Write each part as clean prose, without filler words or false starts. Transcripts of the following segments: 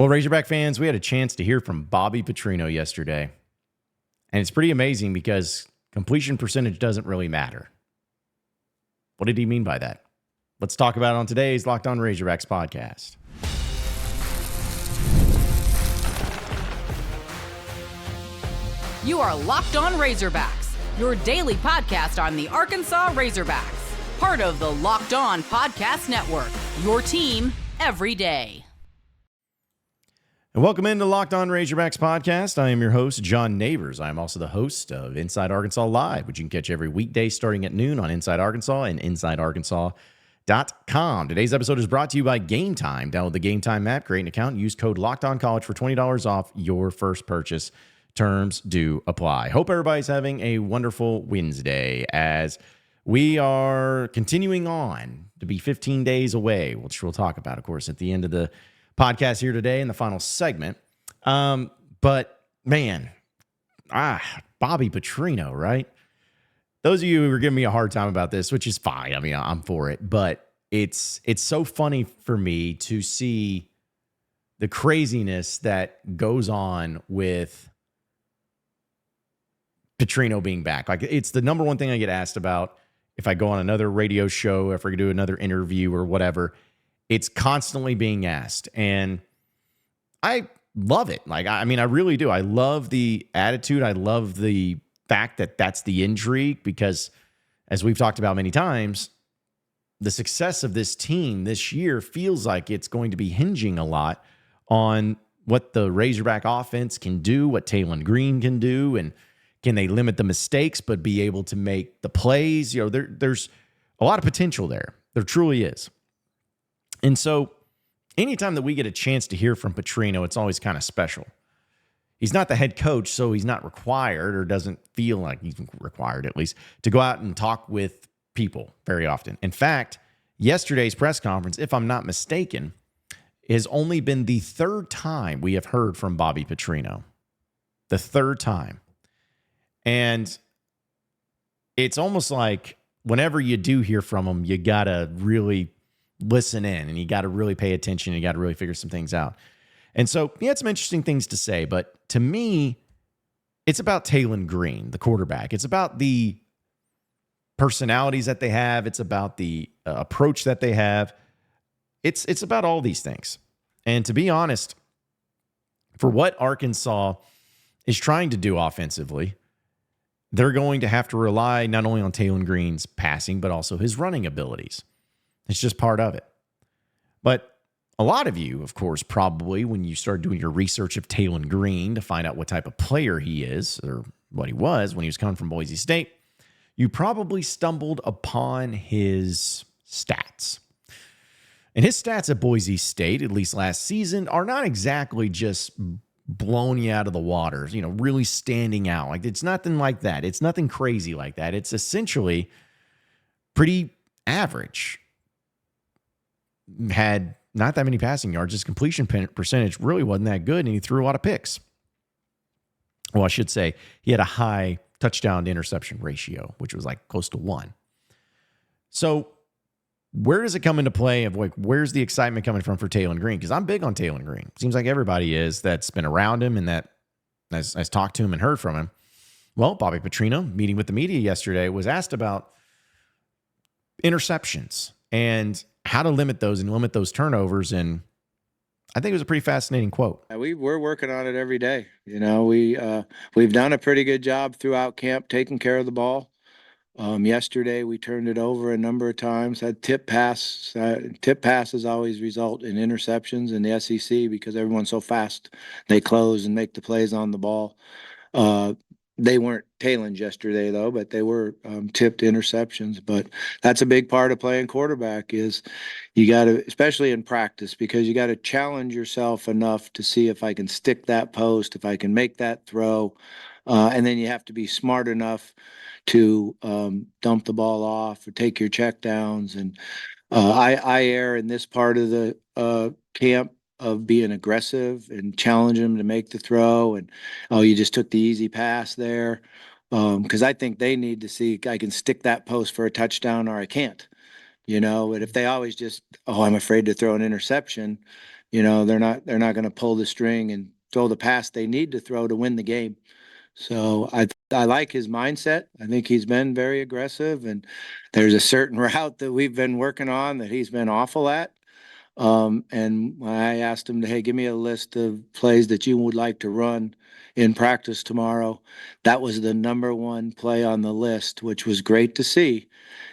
Well, Razorback fans, we had a chance to hear from Bobby Petrino yesterday. And it's pretty amazing because completion percentage doesn't really matter. What did he mean by that? Let's talk about it on today's Locked On Razorbacks podcast. You are Locked On Razorbacks, your daily podcast on the Arkansas Razorbacks. Part of the Locked On Podcast Network, your team every day. And welcome into Locked On Razorbacks podcast. I am your host, John Nabors. I am also the host of Inside Arkansas Live, which you can catch every weekday starting at noon on Inside Arkansas and InsideArkansas.com. Today's episode is brought to you by Gametime. Download the Gametime app, create an account, use code LOCKEDONCollege for $20 off your first purchase. Terms do apply. Hope everybody's having a wonderful Wednesday as we are continuing on to be 15 days away, which we'll talk about, of course, at the end of the podcast here today in the final segment. But man, Bobby Petrino, right? Those of you who are giving me a hard time about this, which is fine. I mean, I'm for it, but it's so funny for me to see the craziness that goes on with Petrino being back. Like, it's the number one thing I get asked about if I go on another radio show, if I do another interview or whatever. It's constantly being asked, and I love it. Like, I mean, I really do. I love the attitude. I love the fact that that's the intrigue because, as we've talked about many times, the success of this team this year feels like it's going to be hinging a lot on what the Razorback offense can do, what Taylen Green can do, and can they limit the mistakes but be able to make the plays? You know, there's a lot of potential there. There truly is. And so anytime that we get a chance to hear from Petrino, it's always kind of special. He's not the head coach, so he's not required or doesn't feel like he's required, at least, to go out and talk with people very often. In fact, yesterday's press conference, if I'm not mistaken, has only been the third time we have heard from Bobby Petrino. The third time. And it's almost like whenever you do hear from him, you got to really listen in and you got to really pay attention. You got to really figure some things out. And so he had some interesting things to say, but to me, it's about Taylen Green, the quarterback. It's about the personalities that they have. It's about the approach that they have. It's about all these things. And to be honest, for what Arkansas is trying to do offensively, they're going to have to rely not only on Taylen Green's passing, but also his running abilities. It's just part of it. But a lot of you, of course, probably when you start doing your research of Taylen Green to find out what type of player he is or what he was when he was coming from Boise State, you probably stumbled upon his stats. And his stats at Boise State, at least last season, are not exactly just blown you out of the water, you know, really standing out. Like, it's nothing like that. It's nothing crazy like that. It's essentially pretty average. Had not that many passing yards. His completion percentage really wasn't that good, and he threw a lot of picks. Well, I should say he had a high touchdown to interception ratio, which was like close to 1. So where does it come into play of like, where's the excitement coming from for Taylen Green? Because I'm big on Taylen Green. Seems like everybody is that's been around him and that has talked to him and heard from him. Well, Bobby Petrino, meeting with the media yesterday, was asked about interceptions and how to limit those and limit those turnovers. And I think it was a pretty fascinating quote. We're working on it every day. You know, we've done a pretty good job throughout camp taking care of the ball. Yesterday we turned it over a number of times. Had tip pass. Tip passes always result in interceptions in the SEC because everyone's so fast. They close and make the plays on the ball. They weren't Taylen's yesterday, though, but they were tipped interceptions. But that's a big part of playing quarterback is you got to, especially in practice, because you got to challenge yourself enough to see if I can stick that post, if I can make that throw. And then you have to be smart enough to dump the ball off or take your check downs. And I err in this part of the camp of being aggressive and challenging them to make the throw. And, oh, you just took the easy pass there. Because I think they need to see I can stick that post for a touchdown or I can't. But if they always just, oh, I'm afraid to throw an interception, they're not going to pull the string and throw the pass they need to throw to win the game. So I like his mindset. I think he's been very aggressive, and there's a certain route that we've been working on that he's been awful at. And when I asked him to, hey, give me a list of plays that you would like to run in practice tomorrow, that was the number one play on the list, which was great to see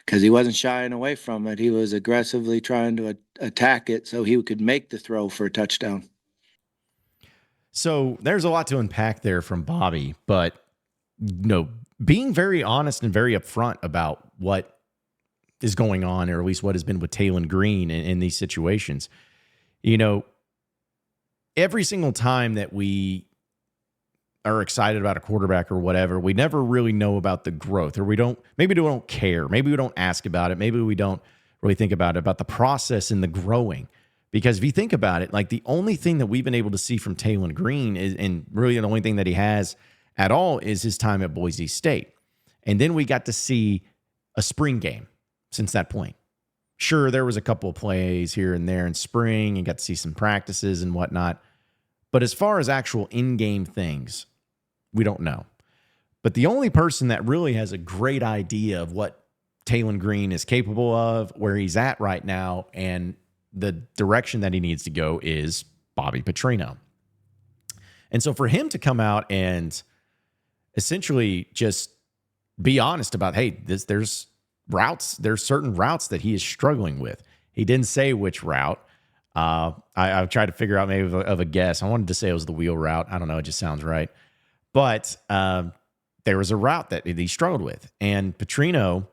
because he wasn't shying away from it. He was aggressively trying to attack it so he could make the throw for a touchdown. So there's a lot to unpack there from Bobby, but being very honest and very upfront about what is going on, or at least what has been with Taylen Green in these situations. Every single time that we are excited about a quarterback or whatever, we never really know about the growth, or we don't care. Maybe we don't ask about it. Maybe we don't really think about the process and the growing. Because if you think about it, like the only thing that we've been able to see from Taylen Green is, and really the only thing that he has at all, is his time at Boise State. And then we got to see a spring game since that point. Sure, there was a couple of plays here and there in spring and got to see some practices and whatnot. But as far as actual in-game things, we don't know. But the only person that really has a great idea of what Taylen Green is capable of, where he's at right now, and the direction that he needs to go is Bobby Petrino. And so for him to come out and essentially just be honest about, hey, there's certain routes that he is struggling with. He didn't say which route. I tried to figure out maybe of a guess. I wanted to say it was the wheel route. I don't know. It just sounds right. But there was a route that he struggled with. And Petrino,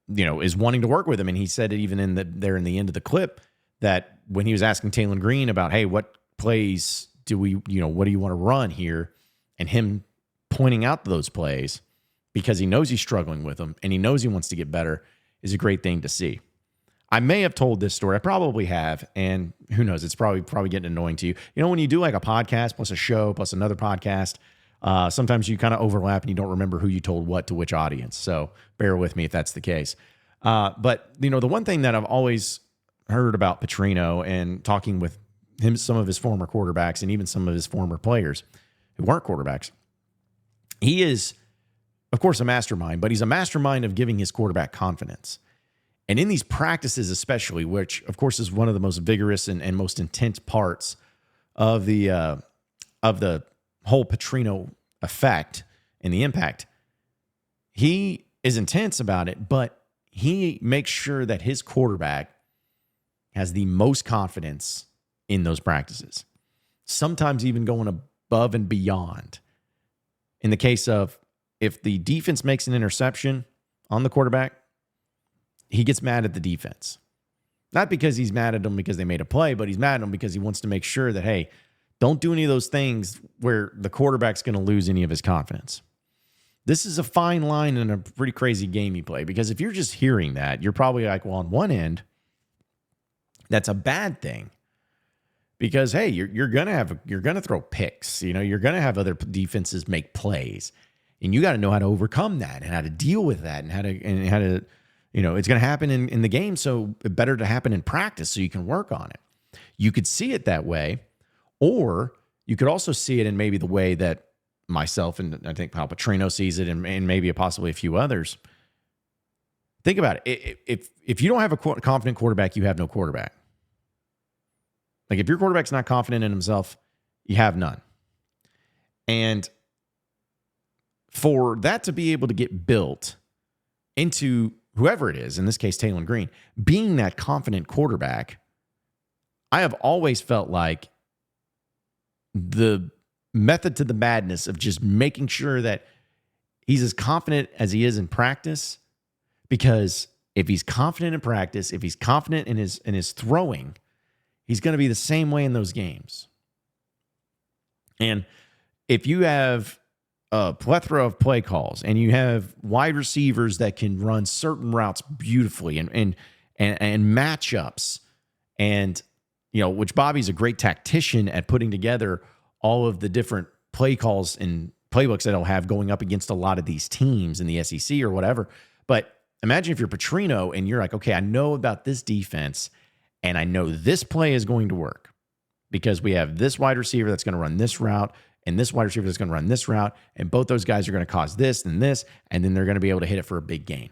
is wanting to work with him. And he said it even in the end of the clip, that when he was asking Taylen Green about, hey, what plays do we, what do you want to run here? And him pointing out those plays, because he knows he's struggling with them and he knows he wants to get better, is a great thing to see. I may have told this story. I probably have. And who knows? It's probably getting annoying to you. When you do like a podcast plus a show plus another podcast, sometimes you kind of overlap and you don't remember who you told what to which audience. So bear with me if that's the case. But the one thing that I've always heard about Petrino, and talking with him, some of his former quarterbacks and even some of his former players who weren't quarterbacks, he is, of course, a mastermind, but he's a mastermind of giving his quarterback confidence. And in these practices especially, which, of course, is one of the most vigorous and most intense parts of the whole Petrino effect and the impact, he is intense about it, but he makes sure that his quarterback has the most confidence in those practices, sometimes even going above and beyond. In the case of, if the defense makes an interception on the quarterback, he gets mad at the defense. Not because he's mad at them because they made a play, but he's mad at them because he wants to make sure that, hey, don't do any of those things where the quarterback's going to lose any of his confidence. This is a fine line and a pretty crazy game you play, because if you're just hearing that, you're probably like, well, on one end, that's a bad thing, because, hey, you're going to throw picks. You're going to have other defenses make plays, and you got to know how to overcome that and how to deal with that and how to it's going to happen in the game. So it better to happen in practice so you can work on it. You could see it that way. Or you could also see it in maybe the way that myself and I think how Petrino sees it, and maybe possibly a few others. Think about it. If you don't have a confident quarterback, you have no quarterback. Like, if your quarterback's not confident in himself, you have none. And for that to be able to get built into whoever it is, in this case, Taylen Green, being that confident quarterback, I have always felt like the method to the madness of just making sure that he's as confident as he is in practice. Because if he's confident in practice, if he's confident in his throwing, he's going to be the same way in those games. And if you have a plethora of play calls and you have wide receivers that can run certain routes beautifully and matchups, and which Bobby's a great tactician at putting together all of the different play calls and playbooks that he'll have going up against a lot of these teams in the SEC or whatever. But imagine if you're Petrino and you're like, okay, I know about this defense and I know this play is going to work because we have this wide receiver that's going to run this route and this wide receiver that's going to run this route, and both those guys are going to cause this, and then they're going to be able to hit it for a big gain.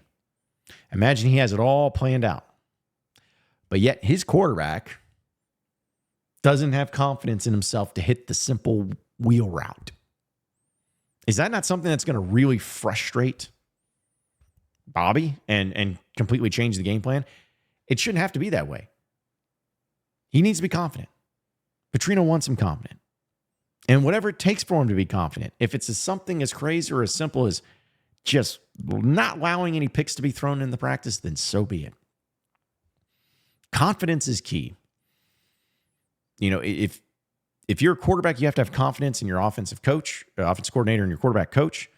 Imagine he has it all planned out. But yet his quarterback doesn't have confidence in himself to hit the simple wheel route. Is that not something that's going to really frustrate Bobby and completely change the game plan? It shouldn't have to be that way. He needs to be confident. Petrino wants him confident. And whatever it takes for him to be confident, if it's something as crazy or as simple as just not allowing any picks to be thrown in the practice, then so be it. Confidence is key. You know, if you're a quarterback, you have to have confidence in your offensive coach, offensive coordinator, and your quarterback coach,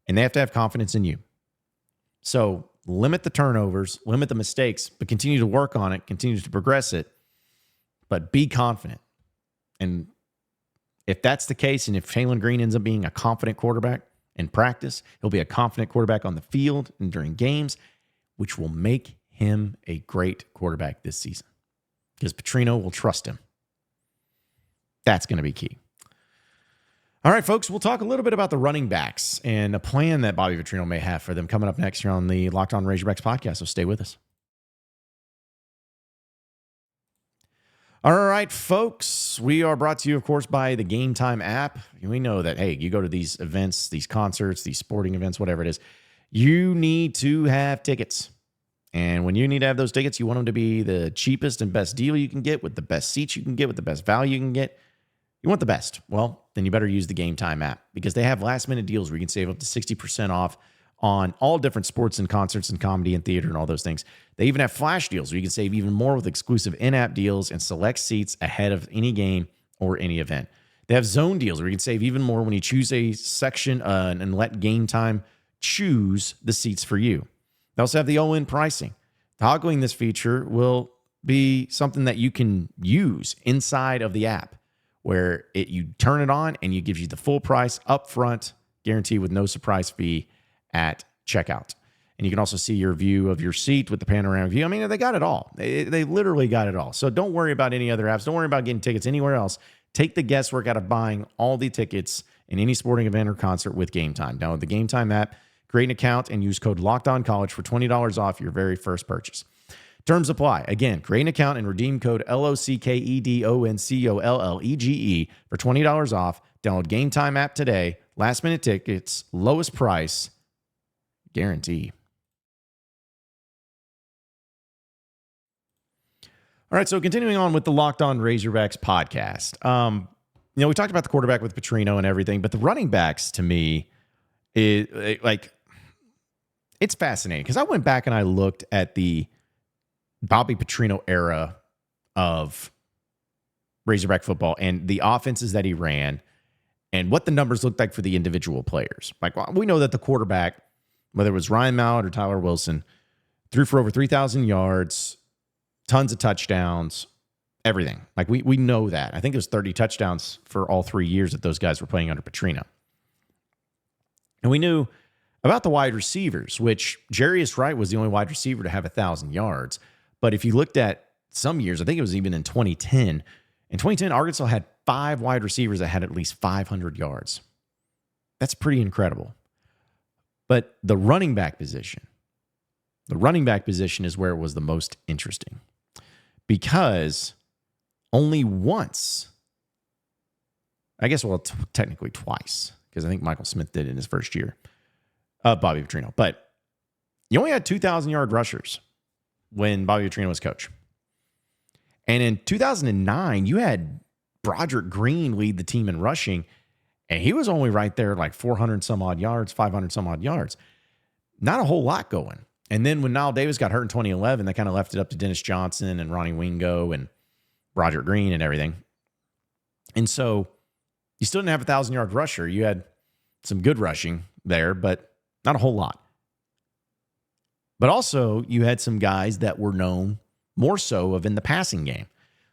and they have to have confidence in you. So limit the turnovers, limit the mistakes, but continue to work on it, continue to progress it, but be confident. And if that's the case, and if Taylen Green ends up being a confident quarterback in practice, he'll be a confident quarterback on the field and during games, which will make him a great quarterback this season because Petrino will trust him. That's going to be key. All right, folks, we'll talk a little bit about the running backs and a plan that Bobby Petrino may have for them coming up next here on the Locked On Razorbacks podcast, so stay with us. All right, folks, we are brought to you, of course, by the Gametime app. We know that, hey, you go to these events, these concerts, these sporting events, whatever it is, you need to have tickets. And when you need to have those tickets, you want them to be the cheapest and best deal you can get with the best seats you can get with the best value you can get. You want the best. Well, then you better use the Gametime app because they have last-minute deals where you can save up to 60% off on all different sports and concerts and comedy and theater and all those things. They even have flash deals where you can save even more with exclusive in-app deals and select seats ahead of any game or any event. They have zone deals where you can save even more when you choose a section and let Gametime choose the seats for you. They also have the all-in pricing. Toggling this feature will be something that you can use inside of the app where you turn it on and it gives you the full price upfront guarantee with no surprise fee at checkout. And you can also see your view of your seat with the panoramic view. I mean, they got it all. They literally got it all. So don't worry about any other apps. Don't worry about getting tickets anywhere else. Take the guesswork out of buying all the tickets in any sporting event or concert with Gametime. Download the Gametime app, create an account, and use code LOCKEDONCollege for $20 off your very first purchase. Terms apply. Again, create an account and redeem code LOCKEDONCOLLEGE for $20 off. Download Gametime app today. Last minute tickets, lowest price, guarantee. All right, so continuing on with the Locked On Razorbacks podcast. We talked about the quarterback with Petrino and everything, but the running backs to me, it's fascinating because I went back and I looked at the Bobby Petrino era of Razorback football and the offenses that he ran and what the numbers looked like for the individual players. Like, we know that the quarterback, whether it was Ryan Mallet or Tyler Wilson, threw for over 3,000 yards, tons of touchdowns, everything. Like, we know that. I think it was 30 touchdowns for all 3 years that those guys were playing under Petrino. And we knew about the wide receivers, which Jarius Wright was the only wide receiver to have 1,000 yards. But if you looked at some years, I think it was even in 2010. In 2010, Arkansas had 5 wide receivers that had at least 500 yards. That's pretty incredible. But the running back position is where it was the most interesting. Because only once, I guess, technically twice, because I think Michael Smith did in his first year, Bobby Petrino. But you only had 2,000-yard rushers when Bobby Petrino was coach. And in 2009, you had Broderick Green lead the team in rushing, and he was only right there like 400 some odd yards, 500 some odd yards. Not a whole lot going. And then when Niall Davis got hurt in 2011, they kind of left it up to Dennis Johnson and Ronnie Wingo and Broderick Green and everything. And so you still didn't have a 1,000-yard rusher. You had some good rushing there, but not a whole lot. But also you had some guys that were known more so of in the passing game.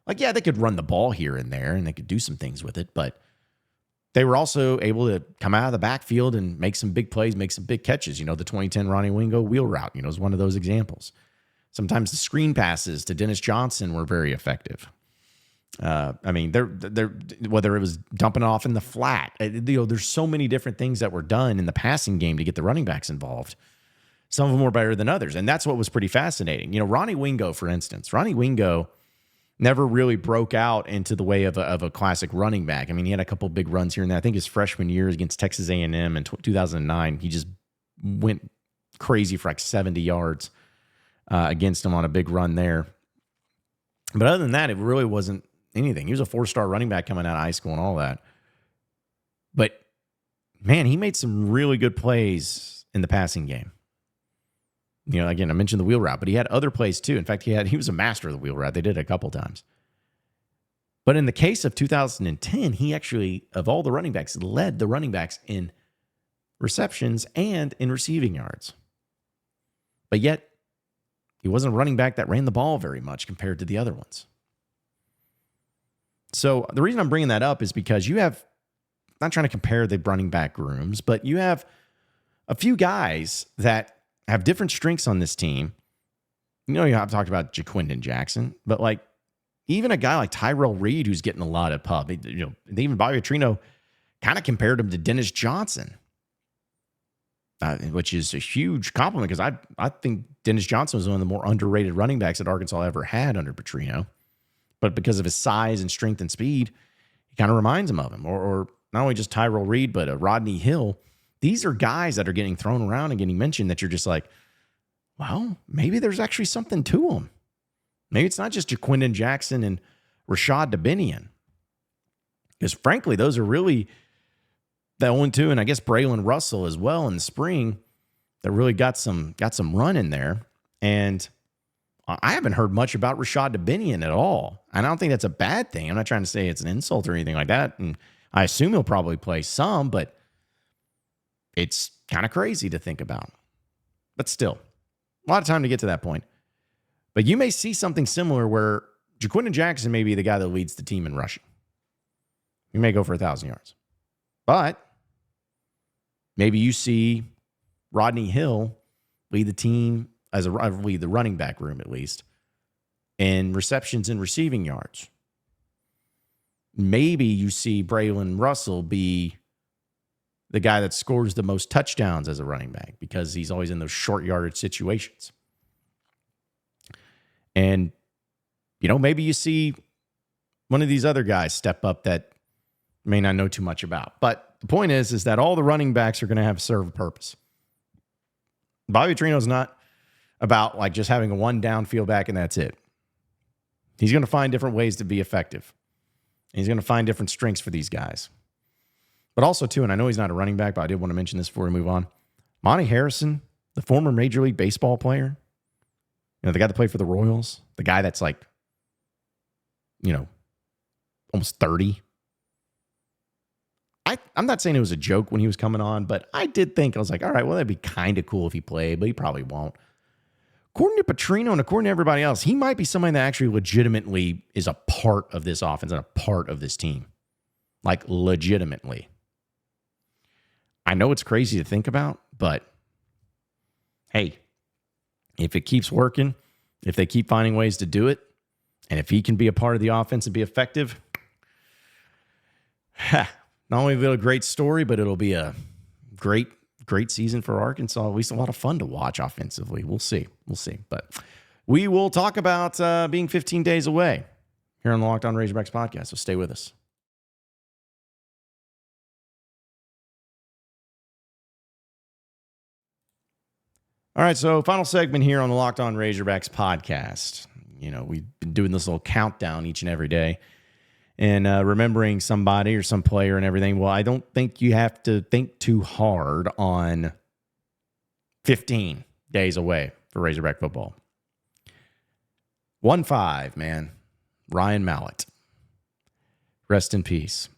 Like, yeah, they could run the ball here and there and they could do some things with it, but they were also able to come out of the backfield and make some big plays, make some big catches. The 2010 Ronnie Wingo wheel route, is one of those examples. Sometimes the screen passes to Dennis Johnson were very effective. They're whether it was dumping off in the flat, there's so many different things that were done in the passing game to get the running backs involved. Some of them were better than others, and that's what was pretty fascinating. Ronnie Wingo, for instance, Ronnie Wingo never really broke out into the way of a classic running back. He had a couple big runs here and there. I think his freshman year against Texas A&M in 2009, he just went crazy for like 70 yards against him on a big run there. But other than that, it really wasn't anything. He was a 4-star running back coming out of high school and all that. But, man, he made some really good plays in the passing game. Again, I mentioned the wheel route, but he had other plays too. In fact, he was a master of the wheel route. They did it a couple times. But in the case of 2010, he actually, of all the running backs, led the running backs in receptions and in receiving yards. But yet, he wasn't a running back that ran the ball very much compared to the other ones. So the reason I'm bringing that up is because you have, not trying to compare the running back rooms, but you have a few guys that have different strengths on this team. I've talked about Jaquindon Jackson, but like even a guy like Tyrell Reed, who's getting a lot of pub, even Bobby Petrino kind of compared him to Dennis Johnson, which is a huge compliment because I think Dennis Johnson was one of the more underrated running backs that Arkansas ever had under Petrino. But because of his size and strength and speed, he kind of reminds him of him. Or not only just Tyrell Reed, but Rodney Hill. These are guys that are getting thrown around and getting mentioned that you're just like, well, maybe there's actually something to them. Maybe it's not just Jaquindon Jackson and Rashad Dabinian. Because frankly, those are really the only two, and I guess Braylon Russell as well in the spring that really got some run in there. And I haven't heard much about Rashad Dabinian at all. And I don't think that's a bad thing. I'm not trying to say it's an insult or anything like that. And I assume he'll probably play some, but it's kind of crazy to think about. But still, a lot of time to get to that point. But you may see something similar where Jaquindon Jackson may be the guy that leads the team in rushing. He may go for 1,000 yards. But maybe you see Rodney Hill lead the team lead the running back room at least in receptions and receiving yards. Maybe you see Braylon Russell be the guy that scores the most touchdowns as a running back because he's always in those short yardage situations. And, maybe you see one of these other guys step up that you may not know too much about. But the point is that all the running backs are going to have serve a purpose. Bobby Petrino is not about like just having a one downfield back and that's it. He's going to find different ways to be effective. And he's going to find different strengths for these guys. But also, too, and I know he's not a running back, but I did want to mention this before we move on. Monty Harrison, the former Major League Baseball player, the guy that played for the Royals, the guy that's like, almost 30. I'm not saying it was a joke when he was coming on, but I did think, I was like, all right, well, that'd be kind of cool if he played, but he probably won't. According to Petrino and according to everybody else, he might be somebody that actually legitimately is a part of this offense and a part of this team. Like, legitimately. I know it's crazy to think about, but hey, if it keeps working, if they keep finding ways to do it, and if he can be a part of the offense and be effective, not only will it be a great story, but it'll be a great season for Arkansas. At least a lot of fun to watch offensively. We'll see. But we will talk about being 15 days away here on the Locked On Razorbacks podcast, so stay with us. All right, so final segment here on the Locked On Razorbacks podcast. We've been doing this little countdown each and every day and remembering somebody or some player and everything. Well, I don't think you have to think too hard on 15 days away for Razorback football. 1-5, man. Ryan Mallet. Rest in peace.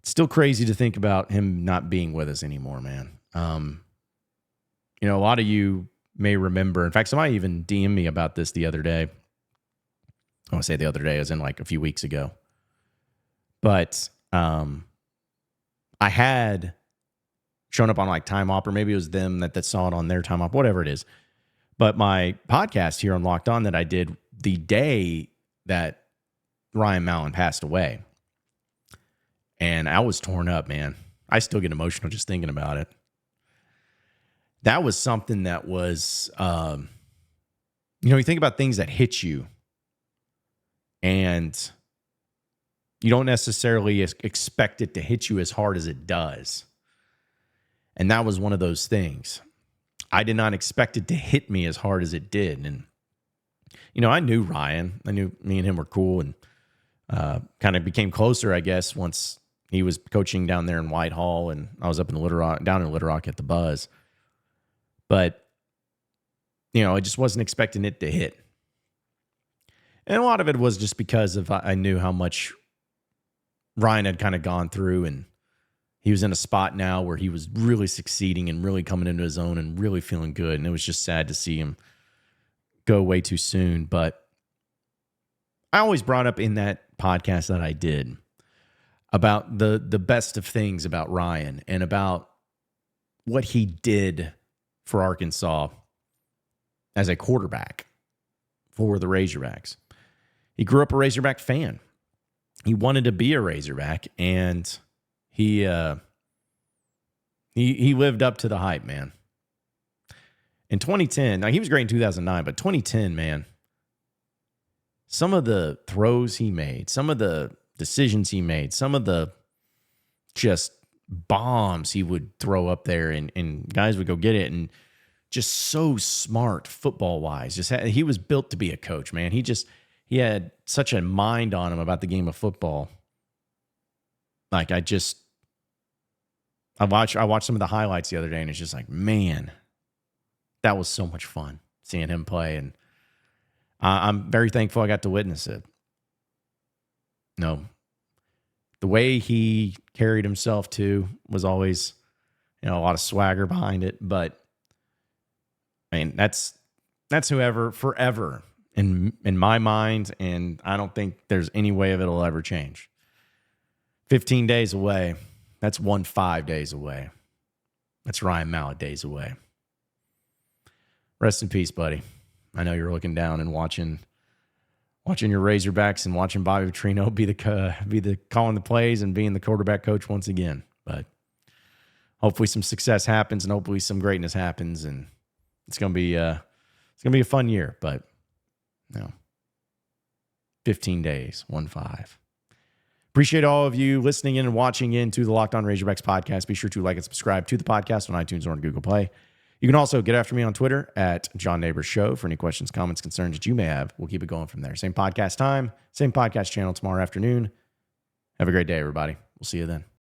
It's still crazy to think about him not being with us anymore, man. A lot of you may remember. In fact, somebody even DM'd me about this the other day. I want to say the other day, as in like a few weeks ago. But I I had shown up on like Time Op, or maybe it was them that saw it on their Time Op, whatever it is. But my podcast here on Locked On that I did the day that Ryan Mallett passed away. And I was torn up, man. I still get emotional just thinking about it. That was something that was, you think about things that hit you and you don't necessarily expect it to hit you as hard as it does. And that was one of those things. I did not expect it to hit me as hard as it did. And, I knew Ryan. I knew me and him were cool and kind of became closer, I guess, once he was coaching down there in Whitehall and I was up in down in Little Rock at the Buzz. But, I just wasn't expecting it to hit. And a lot of it was just because I knew how much Ryan had kind of gone through, and he was in a spot now where he was really succeeding and really coming into his own and really feeling good. And it was just sad to see him go way too soon. But I always brought up in that podcast that I did about the best of things about Ryan and about what he did for Arkansas as a quarterback for the Razorbacks. He grew up a Razorback fan. He wanted to be a Razorback, and he lived up to the hype, man. In 2010, now he was great in 2009, but 2010, man, some of the throws he made, some of the decisions he made, some of the just bombs he would throw up there, and guys would go get it, and just so smart football-wise. He was built to be a coach, man. He had such a mind on him about the game of football. Like, I watched some of the highlights the other day, and it's just like, man, that was so much fun seeing him play, and I'm very thankful I got to witness it. The way he carried himself too was always, a lot of swagger behind it. But I mean, that's whoever forever in my mind, and I don't think there's any way of it'll ever change. 15 days away. That's 5 days away. That's Ryan Mallett days away. Rest in peace, buddy. I know you're looking down and watching your Razorbacks and watching Bobby Petrino be the calling the plays and being the quarterback coach once again. But hopefully some success happens and hopefully some greatness happens, and it's gonna be a fun year. But 15 days, 1-5. Appreciate all of you listening in and watching into the Locked On Razorbacks podcast. Be sure to like and subscribe to the podcast on iTunes or on Google Play. You can also get after me on Twitter at John Nabors Show for any questions, comments, concerns that you may have. We'll keep it going from there. Same podcast time, same podcast channel tomorrow afternoon. Have a great day, everybody. We'll see you then.